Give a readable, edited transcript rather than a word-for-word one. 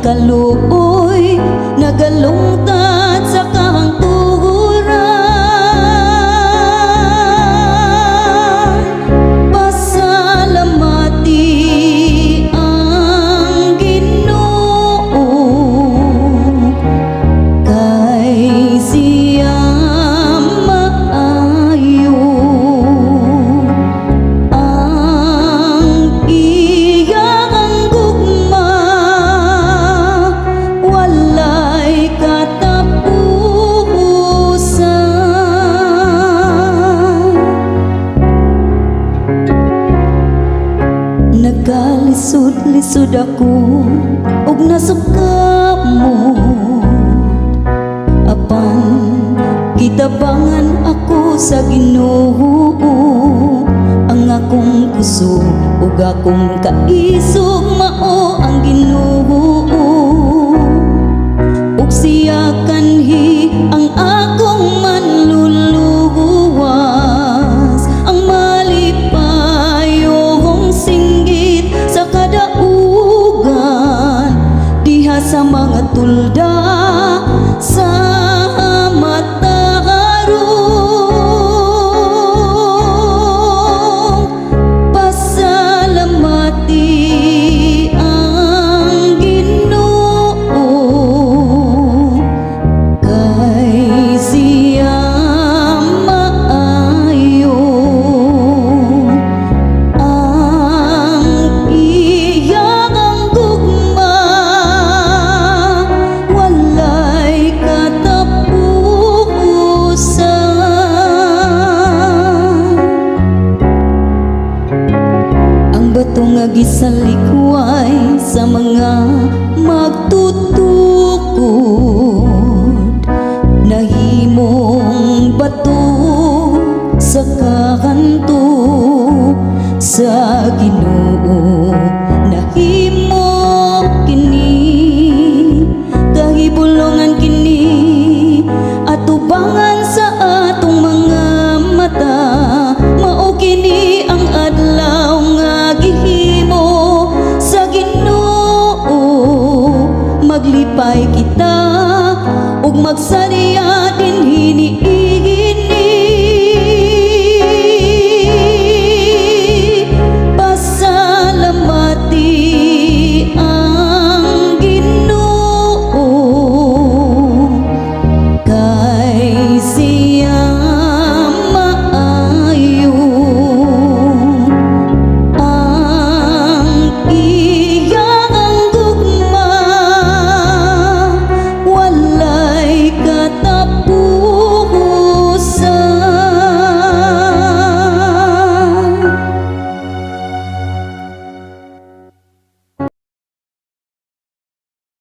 kaluoy nagalungtad sa kahangturan. Pasalamati ang Ginoo kay siya maayo. Ang iyang gugma walay katapusan. Nagkalisod-lisod ako ug nasuka mo, apan gitabangan ako sa Ginoo. Ang akong kusog ug akong kaisog mao ang Ginoo, ug siya kanhi ang akong manluluwas. Ang malipayong singgit sa kadaugan diha sa mga tulda sa matarong. Pasalamati ang Ginoo kay siya maayo. Ang iyang gugma walay katapusan. Ang bato nga gisalikway sa mga magtutukod, nahimong bato sa kakanto sa Ginoo. Nahimo kini kahibulongan kini atubangan sa atong mga mata. Mao kini ang adlaw nga gihimo sa Ginoo, maglipay